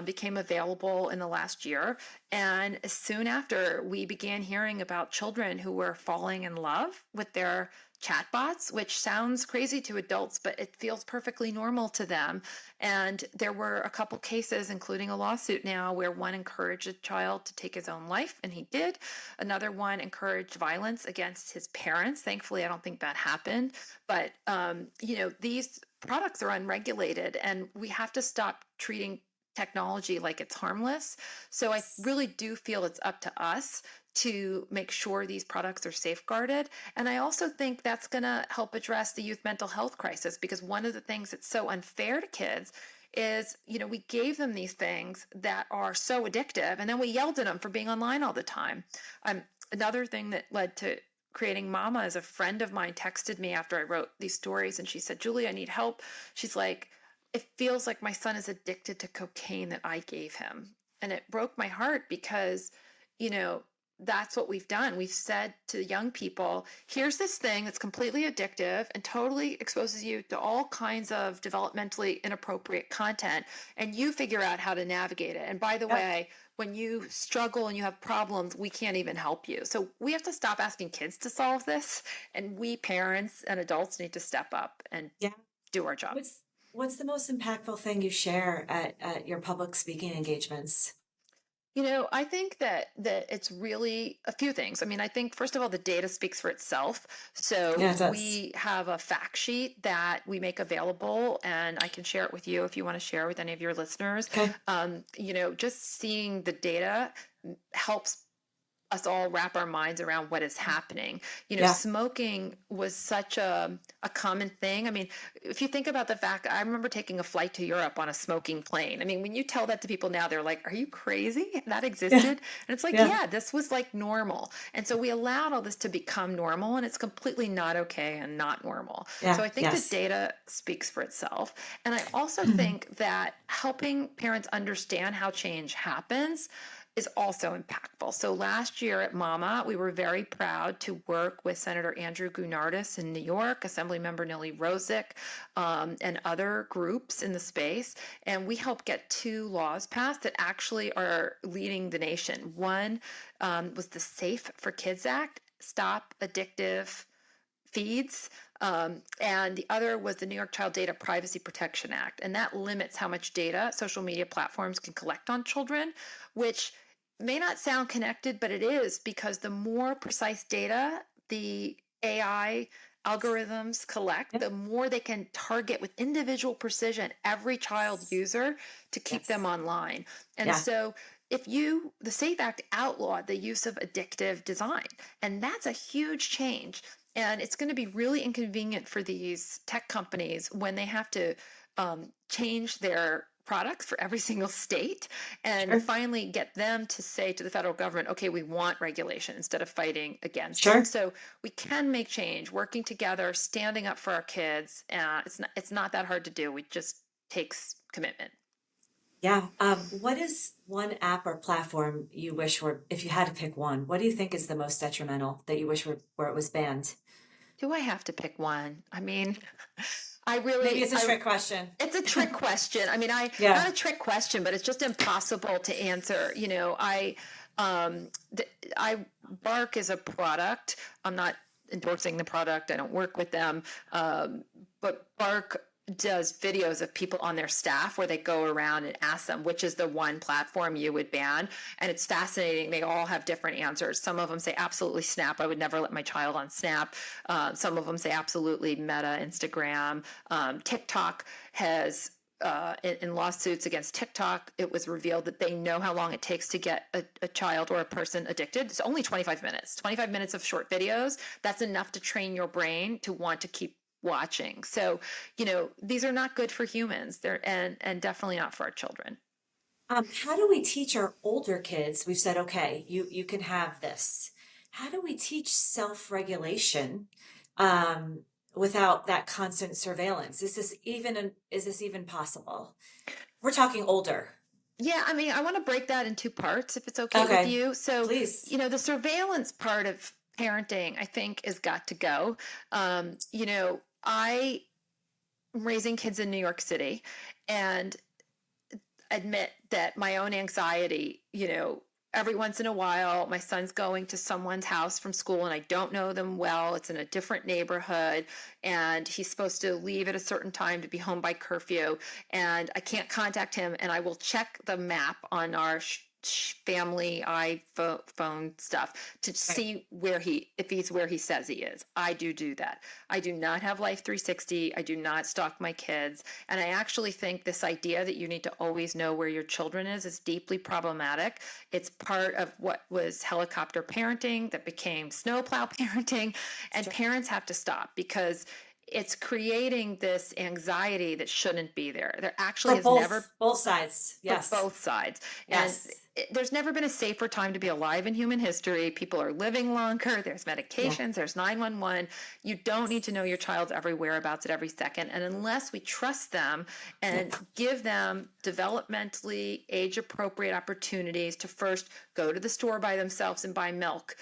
became available in the last year. And soon after, we began hearing about children who were falling in love with their chatbots, which sounds crazy to adults, but it feels perfectly normal to them. And there were a couple cases, including a lawsuit now, where one encouraged a child to take his own life, and he did. Another one encouraged violence against his parents. Thankfully, I don't think that happened. But, these products are unregulated, and we have to stop treating technology like it's harmless. So I really do feel it's up to us to make sure these products are safeguarded. And I also think that's going to help address the youth mental health crisis, because one of the things that's so unfair to kids is, we gave them these things that are so addictive, and then we yelled at them for being online all the time. Another thing that led to creating Mama is a friend of mine texted me after I wrote these stories, and she said, Julie, I need help. She's like, it feels like my son is addicted to cocaine that I gave him. And it broke my heart because, that's what we've done. We've said to young people, here's this thing that's completely addictive and totally exposes you to all kinds of developmentally inappropriate content, and you figure out how to navigate it. And by the way, when you struggle and you have problems, we can't even help you. So we have to stop asking kids to solve this, and we parents and adults need to step up and Yeah. do our job. What's the most impactful thing you share at your public speaking engagements? I think that it's really a few things. I mean, I think first of all, the data speaks for itself. So Yeah, it does. we have a fact sheet that we make available, and I can share it with you if you want to share with any of your listeners. Okay. Just seeing the data helps us all wrap our minds around what is happening. Yeah. Smoking was such a common thing. I mean, if you think about the fact, I remember taking a flight to Europe on a smoking plane. I mean, when you tell that to people now, they're like, are you crazy? That existed? Yeah. And it's like, Yeah. yeah, this was like normal. And so we allowed all this to become normal, and it's completely not okay and not normal. So Yeah. I think the Yes. data speaks for itself. And I also think that helping parents understand how change happens is also impactful. So last year at Mama, we were very proud to work with Senator Andrew Gounardis in New York, Assemblymember Nili Rosick, and other groups in the space. And we helped get 2 laws passed that actually are leading the nation. One was the Safe for Kids Act, Stop Addictive Feeds. And the other was the New York Child Data Privacy Protection Act. And that limits how much data social media platforms can collect on children, which may not sound connected, but it is, because the more precise data the AI algorithms collect, the more they can target with individual precision every child user to keep them Yes. online. And Yeah. so the SAFE Act outlawed the use of addictive design, and that's a huge change. And it's going to be really inconvenient for these tech companies when they have to change their products for every single state and Sure. finally get them to say to the federal government, okay, we want regulation instead of fighting against Sure. it. So we can make change, working together, standing up for our kids. It's not that hard to do. It just takes commitment. Yeah. What is one app or platform you wish were, if you had to pick one, what do you think is the most detrimental that you wish were where it was banned? Do I have to pick one? I mean, Maybe it's a trick question. it's a trick question. I mean, Yeah. not a trick question, but it's just impossible to answer. I Bark is a product. I'm not endorsing the product. I don't work with them. But Bark does videos of people on their staff where they go around and ask them which is the one platform you would ban. And it's fascinating. They all have different answers. Some of them say absolutely Snap. I would never let my child on Snap. Some of them say absolutely Meta, Instagram. TikTok has in lawsuits against TikTok, it was revealed that they know how long it takes to get a child or a person addicted. It's only 25 minutes. 25 minutes of short videos. That's enough to train your brain to want to keep watching. So, these are not good for humans. They're and definitely not for our children. How do we teach our older kids? We've said, okay, you can have this. How do we teach self-regulation um, without that constant surveillance? Is this even possible? We're talking older. Yeah, I mean, I want to break that in two parts if it's okay with Okay, you. So, please. the surveillance part of parenting, I think, has got to go. I am raising kids in New York City and admit that my own anxiety, every once in a while, my son's going to someone's house from school and I don't know them well. It's in a different neighborhood and he's supposed to leave at a certain time to be home by curfew. And I can't contact him. And I will check the map on our family iPhone stuff to Right. see if he's where he says he is. I do that. I do not have Life 360. I do not stalk my kids. And I actually think this idea that you need to always know where your children is deeply problematic. It's part of what was helicopter parenting that became snowplow parenting. And Sure. parents have to stop because it's creating this anxiety that shouldn't be there. There actually For has never, both sides. for Yes. both sides. And Yes. there's never been a safer time to be alive in human history. People are living longer. There's Yeah. medications. There's 911. You don't need to know your child's every whereabouts at every second. And unless we trust them and Yep. give them developmentally age appropriate opportunities to first go to the store by themselves and buy milk,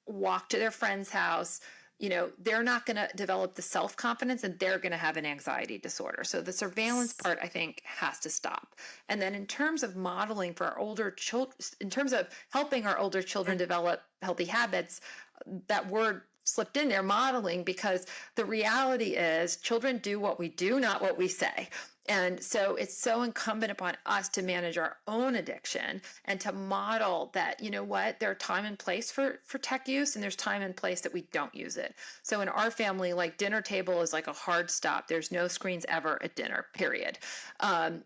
walk to their friend's house, they're not going to develop the self-confidence and they're going to have an anxiety disorder. So the surveillance part, I think, has to stop. And then in terms of modeling for our older children, in terms of helping our older children develop healthy habits, that word slipped in there, modeling, because the reality is children do what we do, not what we say. And so it's so incumbent upon us to manage our own addiction and to model that, there are time and place for tech use and there's time and place that we don't use it. So in our family, like dinner table is like a hard stop. There's no screens ever at dinner, period.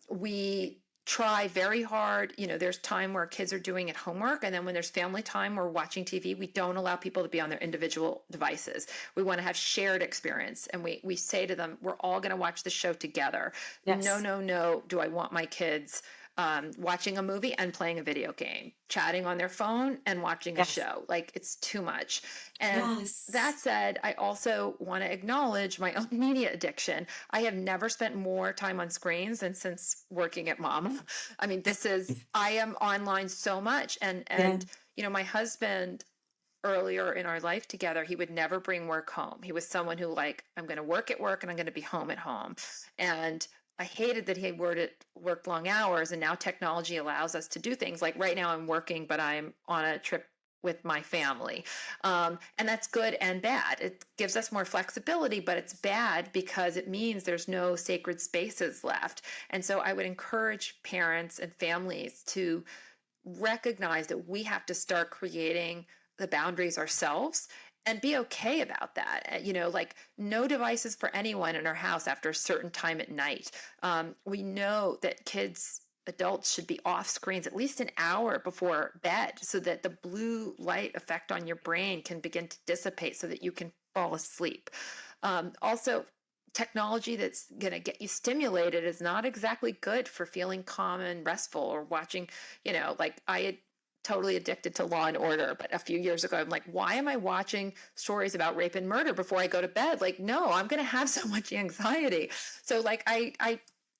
We try very hard. There's time where kids are doing it homework. And then when there's family time or watching TV, we don't allow people to be on their individual devices. We want to have shared experience. And we say to them, we're all going to watch the show together. No, Yes. no, no. Do I want my kids watching a movie and playing a video game, chatting on their phone and watching a Yes. show? Like, it's too much. And Yes. that said, I also want to acknowledge my own media addiction. I have never spent more time on screens than since working at Mama. I mean, I am online so much. And, Yeah. my husband, earlier in our life together, he would never bring work home. He was someone who, like, I'm going to work at work and I'm going to be home at home. And I hated that he worked long hours, and now technology allows us to do things. Like right now I'm working, but I'm on a trip with my family. And that's good and bad. It gives us more flexibility, but it's bad because it means there's no sacred spaces left. And so I would encourage parents and families to recognize that we have to start creating the boundaries ourselves and be okay about that. Like no devices for anyone in our house after a certain time at night. We know that adults should be off screens at least an hour before bed so that the blue light effect on your brain can begin to dissipate so that you can fall asleep. Also, technology that's going to get you stimulated is not exactly good for feeling calm and restful or watching, like I had totally addicted to Law and Order, but a few years ago I'm like, why am I watching stories about rape and murder before I go to bed? Like, no, I'm going to have so much anxiety. So like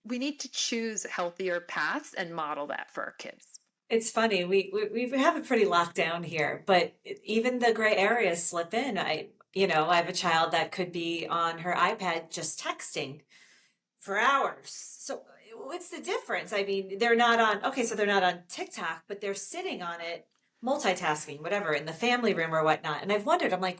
we need to choose healthier paths and model that for our kids. It's funny. We have it pretty locked down here, but even the gray areas slip in. I have a child that could be on her iPad just texting for hours. So what's the difference? I mean, so they're not on TikTok, but they're sitting on it, multitasking, whatever, in the family room or whatnot. And I've wondered, I'm like,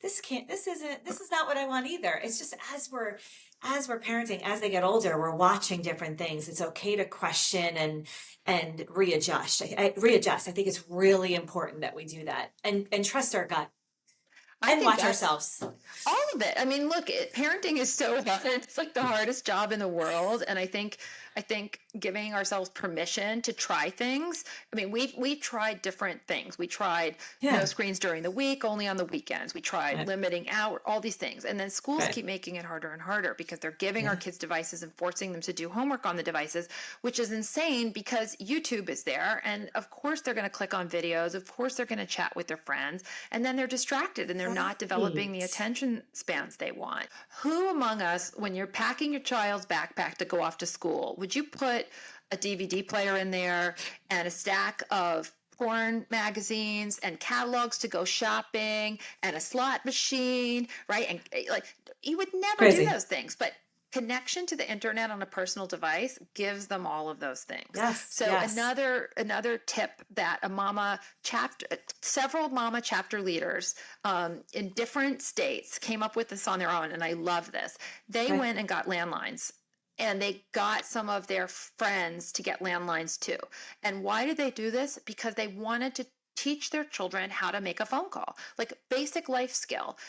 this is not what I want either. It's just as we're parenting, as they get older, we're watching different things. It's okay to question and readjust. Readjust. I think it's really important that we do that and trust our gut I and think watch that's ourselves. all of it. I mean, look, parenting is so hard. It's like the hardest job in the world. And I think giving ourselves permission to try things. I mean, we tried different things. We tried no Yeah. screens during the week, only on the weekends. We tried Right. limiting hour, all these things. And then schools Right. keep making it harder and harder because they're giving our Yeah. kids devices and forcing them to do homework on the devices, which is insane because YouTube is there. And of course, they're going to click on videos. Of course, they're going to chat with their friends. And then they're distracted and they're not developing the Right. attention spans they want. Who among us, when you're packing your child's backpack to go off to school, would you put a DVD player in there and a stack of porn magazines and catalogs to go shopping and a slot machine, right? And like, you would never do Crazy. those things, but connection to the internet on a personal device gives them all of those things. Yes. So Yes. another tip that several mama chapter leaders in different states came up with this on their own, and I love this. They Okay. went and got landlines, and they got some of their friends to get landlines too. And why did they do this? Because they wanted to teach their children how to make a phone call, like basic life skill.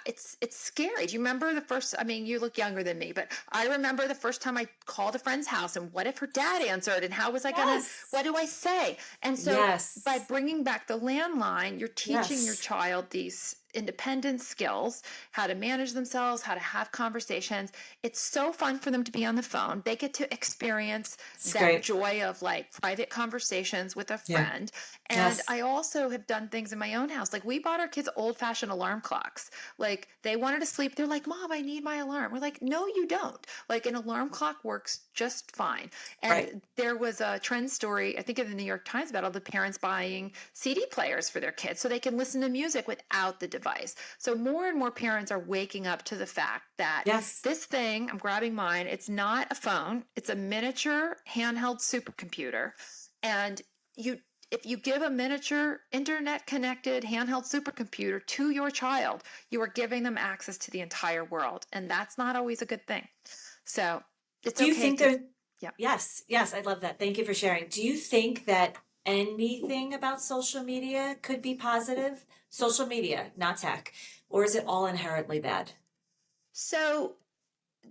It's scary. Do you remember the first? I mean, you look younger than me, but I remember the first time I called a friend's house, and what if her dad answered, and how was I gonna? Yes. What do I say? And so by Yes. bringing back the landline, you're teaching your Yes. child these independent skills, how to manage themselves, how to have conversations. It's so fun for them to be on the phone. They get to experience It's that great. joy of like private conversations with a Yeah. friend. And Yes. I also have done things in my own house. Like we bought our kids old-fashioned alarm clocks. Like they wanted to sleep. They're like, "Mom, I need my alarm." We're like, "No, you don't." Like an alarm clock works just fine. Right. And there was a trend story, I think in the New York Times, about all the parents buying CD players for their kids so they can listen to music without the device. So more and more parents are waking up to the fact that Yes. this thing, I'm grabbing mine, it's not a phone, it's a miniature handheld supercomputer. And if you give a miniature internet connected handheld supercomputer to your child, you are giving them access to the entire world. And that's not always a good thing. So it's Do you okay think to, there? yeah. Yes. Yes. I love that. Thank you for sharing. Do you think that anything about social media could be positive? Social media, not tech, or is it all inherently bad? So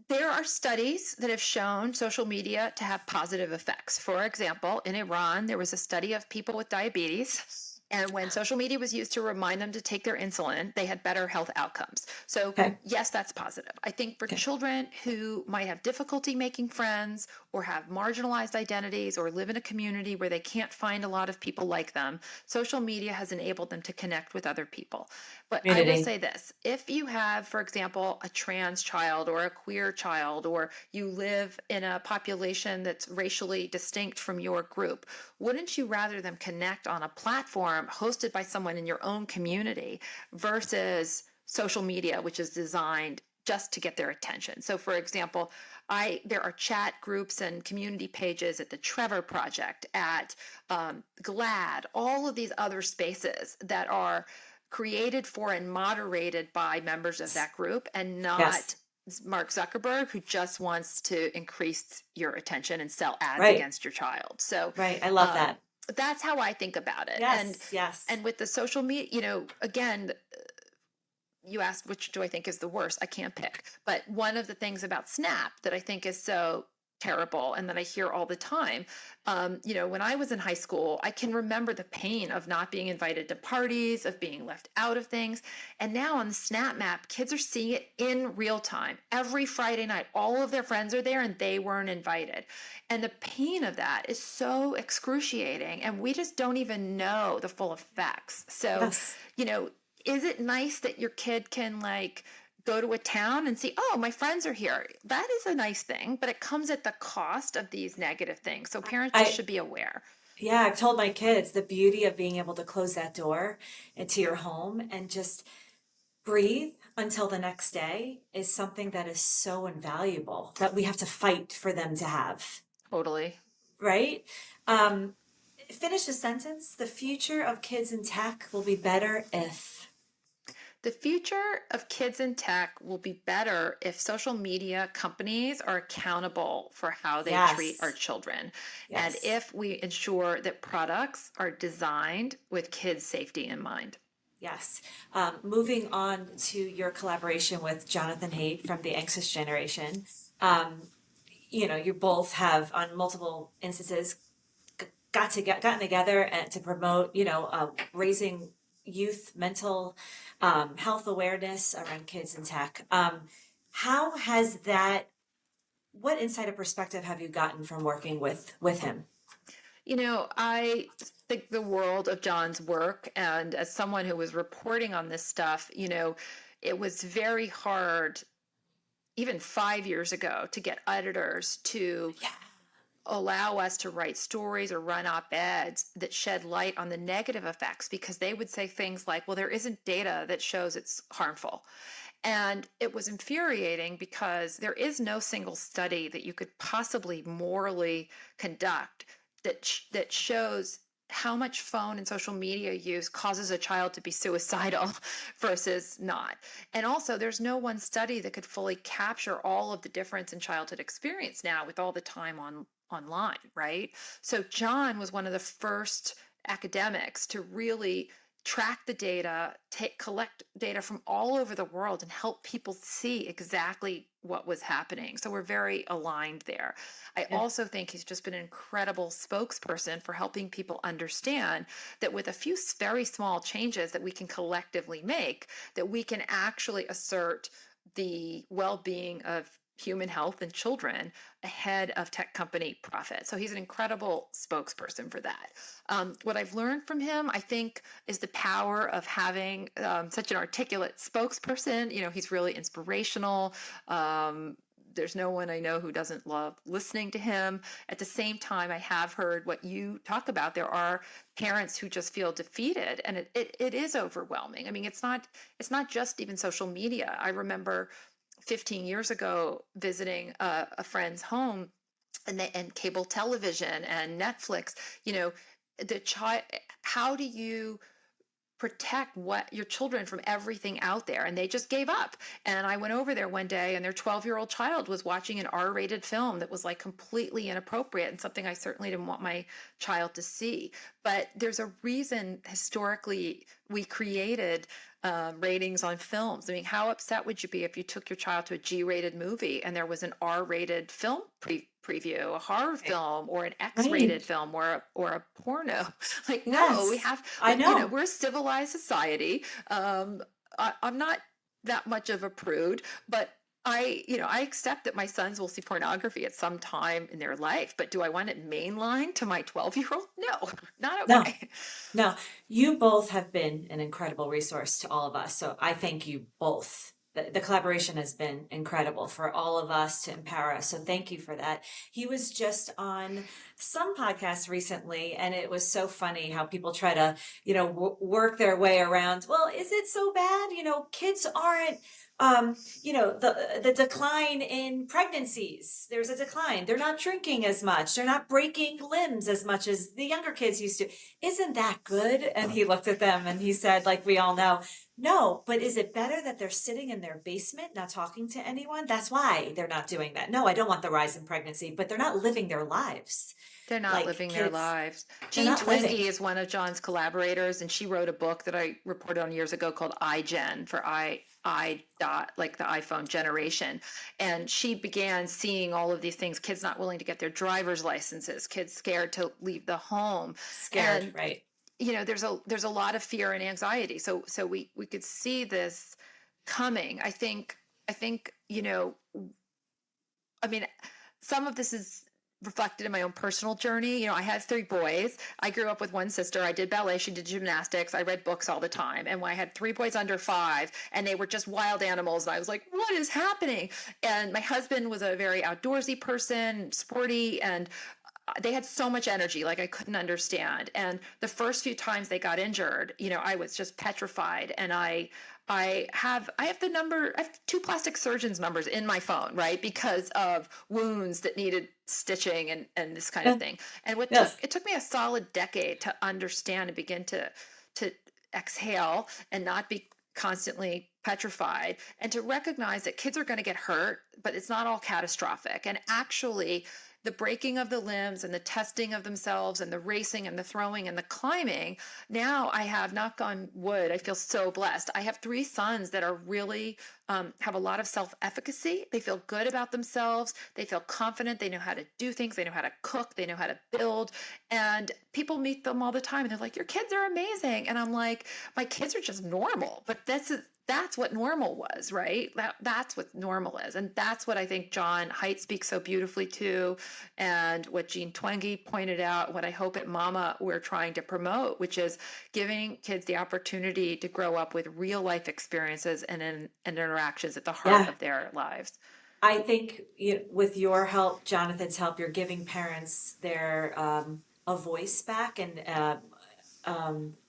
there are studies that have shown social media to have positive effects. For example, in Iran, there was a study of people with diabetes. And when social media was used to remind them to take their insulin, they had better health outcomes. So, Okay. yes, that's positive. I think for Okay. children who might have difficulty making friends or have marginalized identities or live in a community where they can't find a lot of people like them, social media has enabled them to connect with other people. But I will Community. say this, if you have, for example, a trans child or a queer child, or you live in a population that's racially distinct from your group, wouldn't you rather them connect on a platform hosted by someone in your own community versus social media, which is designed just to get their attention? So, for example, there are chat groups and community pages at the Trevor Project, at GLAD, all of these other spaces that are created for and moderated by members of that group, and not Yes. Mark Zuckerberg, who just wants to increase your attention and sell ads Right. against your child. So Right. I love that. that's how I think about it. Yes. Yes. And with the social media, again, you asked which do I think is the worst. I can't pick. But one of the things about Snap that I think is so terrible and that I hear all the time, when I was in high school, I can remember the pain of not being invited to parties, of being left out of things. And now on the Snap Map, kids are seeing it in real time. Every Friday night, all of their friends are there and they weren't invited. And the pain of that is so excruciating. And we just don't even know the full effects. So, Yes. is it nice that your kid can go to a town and see, oh, my friends are here? That is a nice thing, but it comes at the cost of these negative things. So parents just I should be aware. Yeah, I've told my kids the beauty of being able to close that door into your home and just breathe until the next day is something that is so invaluable that we have to fight for them to have, Totally. right? Finish the sentence. The future of kids in tech will be better if. The future of kids in tech will be better if social media companies are accountable for how they treat our Yes. children. And Yes. if we ensure that products are designed with kids' safety in mind. Yes. Moving on to your collaboration with Jonathan Haidt from the Anxious Generation. Um, you both have on multiple instances gotten together and to promote, raising youth mental health awareness around kids and tech. How has that? What insight or perspective have you gotten from working with him? I think the world of John's work, and as someone who was reporting on this stuff, it was very hard even 5 years ago to get editors to Yeah. allow us to write stories or run op-eds that shed light on the negative effects, because they would say things like, well, there isn't data that shows it's harmful. And it was infuriating because there is no single study that you could possibly morally conduct that shows how much phone and social media use causes a child to be suicidal versus not. And also, there's no one study that could fully capture all of the difference in childhood experience now with all the time online, right? So John was one of the first academics to really track the data, collect data from all over the world, and help people see exactly what was happening. So we're very aligned there. I Yeah. also think he's just been an incredible spokesperson for helping people understand that with a few very small changes that we can collectively make, that we can actually assert the well-being of human health and children ahead of tech company profit. So he's an incredible spokesperson for that. What I've learned from him, I think, is the power of having such an articulate spokesperson. He's really inspirational. There's no one I know who doesn't love listening to him. At the same time, I have heard what you talk about. There are parents who just feel defeated, and it is overwhelming. I mean, it's not just even social media. I remember 15 years ago visiting a friend's home, and cable television and Netflix. The child. How do you protect what your children from everything out there? And they just gave up. And I went over there one day, and their 12-year-old child was watching an R-rated film that was like completely inappropriate, and something I certainly didn't want my child to see. But there's a reason historically we created ratings on films. I mean, how upset would you be if you took your child to a G-rated movie and there was an R-rated film preview, a horror film, or an X-rated Right. film, or a porno? Like, no, we Yes, have, I know. we're a civilized society. I'm not that much of a prude, but I accept that my sons will see pornography at some time in their life, but do I want it mainline to my 12-year-old? No, not No, okay. no, you both have been an incredible resource to all of us. So I thank you both. The collaboration has been incredible for all of us to empower us. So thank you for that. He was just on some podcast recently, and it was so funny how people try to, work their way around. Well, is it so bad? Kids aren't. The decline in pregnancies. There's a decline. They're not drinking as much. They're not breaking limbs as much as the younger kids used to. Isn't that good? And he looked at them and he said, like we all know, no, but is it better that they're sitting in their basement, not talking to anyone? That's why they're not doing that. No, I don't want the rise in pregnancy, but they're not living their lives. They're not Like living their kids, lives. they're Jean not living. Twenge is one of John's collaborators, and she wrote a book that I reported on years ago called iGen, for I dot, like the iPhone generation. And she began seeing all of these things: kids not willing to get their driver's licenses, kids scared to leave the home. Scared, And right? there's a lot of fear and anxiety. So we could see this coming. I think I mean, some of this is reflected in my own personal journey. I had three boys. I grew up with one sister. I did ballet. She did gymnastics. I read books all the time. And when I had three boys under 5, and they were just wild animals, and I was like, what is happening? And my husband was a very outdoorsy person, sporty, and they had so much energy, like I couldn't understand. And the first few times they got injured, I was just petrified. And I have 2 plastic surgeons numbers in my phone, right? Because of wounds that needed stitching and this kind of Yeah. thing. And Yes. it took me a solid decade to understand and begin to exhale and not be constantly petrified, and to recognize that kids are going to get hurt, but it's not all catastrophic. And actually, the breaking of the limbs and the testing of themselves and the racing and the throwing and the climbing, now I have, knock on wood, I feel so blessed. I have 3 sons that are really have a lot of self-efficacy. They feel good about themselves. They feel confident. They know how to do things. They know how to cook. They know how to build. And people meet them all the time and they're like, your kids are amazing. And I'm like, my kids are just normal. But that's what normal was, right? That's what normal is. And that's what I think John Haidt speaks so beautifully to, and what Jean Twenge pointed out, what I hope at Mama we're trying to promote, which is giving kids the opportunity to grow up with real life experiences and interactions at the heart Yeah. of their lives. I think with your help, Jonathan's help, you're giving parents their a voice back, and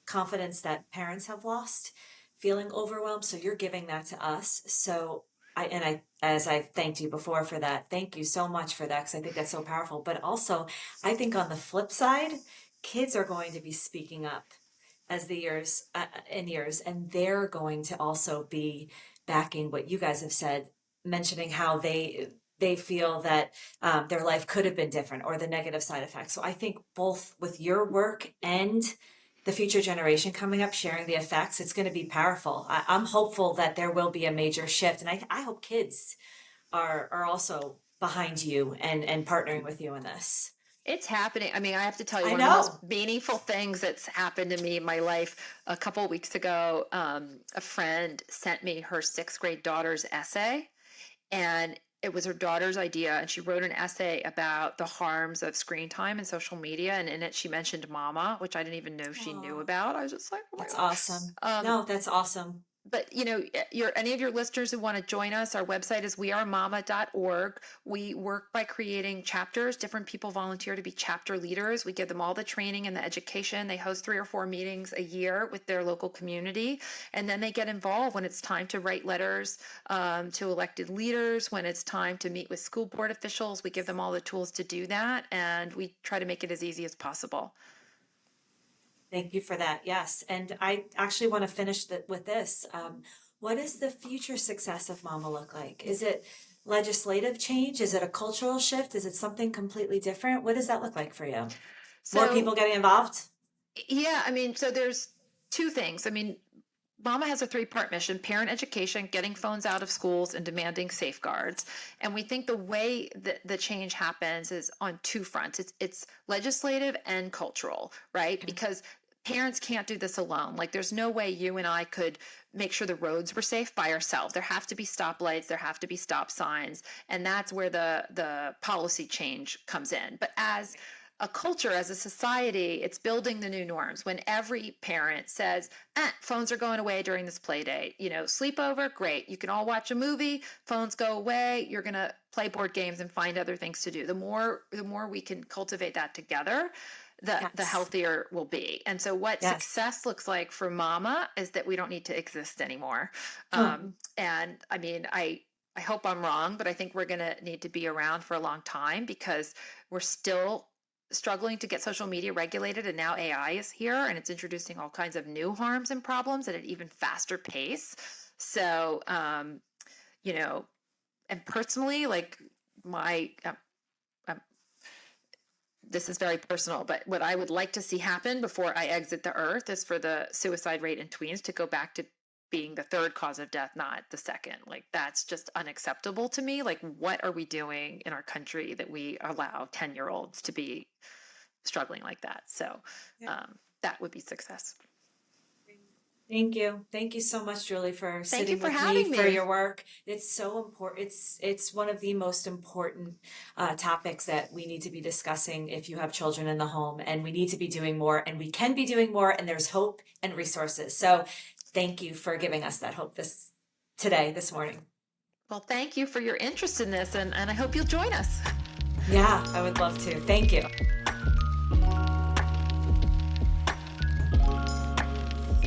confidence that parents have lost, feeling overwhelmed. So you're giving that to us. So as I thanked you before for that, thank you so much for that, because I think that's so powerful. But also, I think on the flip side, kids are going to be speaking up as the years, and they're going to also be backing what you guys have said, mentioning how they feel that their life could have been different, or the negative side effects. So I think both with your work and the future generation coming up sharing the effects, it's going to be powerful. I'm hopeful that there will be a major shift, and I hope kids are also behind you and partnering with you in this. It's happening. I mean, I have to tell you, I one of the know. most meaningful things that's happened to me in my life a couple of weeks ago, a friend sent me her sixth grade daughter's essay, and it was her daughter's idea. And she wrote an essay about the harms of screen time and social media. And in it, she mentioned Mama, which I didn't even know she knew Aw, about. I was just like, oh my that's God. awesome. Um, No, that's awesome. but any of your listeners who want to join us, our website is wearemama.org. We work by creating chapters. Different people volunteer to be chapter leaders. We give them all the training and the education. They host 3 or 4 meetings a year with their local community, and then they get involved when it's time to write letters to elected leaders, when it's time to meet with school board officials. We give them all the tools to do that, and we try to make it as easy as possible. Thank you for that. Yes. And I actually want to finish with this. What does the future success of Mama look like? Is it legislative change? Is it a cultural shift? Is it something completely different? What does that look like for you? More So people getting involved? yeah, I mean, so there's 2 things. I mean, Mama has a 3-part mission: parent education, getting phones out of schools, and demanding safeguards. And we think the way that the change happens is on 2 fronts. It's legislative and cultural, right? Okay. Because parents can't do this alone. Like, there's no way you and I could make sure the roads were safe by ourselves. There have to be stoplights, there have to be stop signs, and that's where the policy change comes in. But as a culture, as a society, it's building the new norms. When every parent says, phones are going away during this play date, sleepover, great. You can all watch a movie, phones go away, you're going to play board games and find other things to do. The more we can cultivate that together, the Yes. healthier we'll be. And so what Yes. success looks like for Mama is that we don't need to exist anymore. Oh, And I mean, I hope I'm wrong, but I think we're going to need to be around for a long time, because we're still struggling to get social media regulated, and now AI is here and it's introducing all kinds of new harms and problems at an even faster pace. So and personally, like, my this is very personal, but what I would like to see happen before I exit the earth is for the suicide rate in tweens to go back to being the 3rd cause of death, not the 2nd. Like, that's just unacceptable to me. Like, what are we doing in our country that we allow 10-year-olds to be struggling like that? So yeah. that would be success. Thank you. Thank you so much, Julie, for Thank you sitting for with having me, for me. your work. It's so important. It's one of the most important topics that we need to be discussing if you have children in the home, and we need to be doing more, and we can be doing more, and there's hope and resources. So thank you for giving us that hope this morning. Well, thank you for your interest in this, and I hope you'll join us. Yeah, I would love to. Thank you.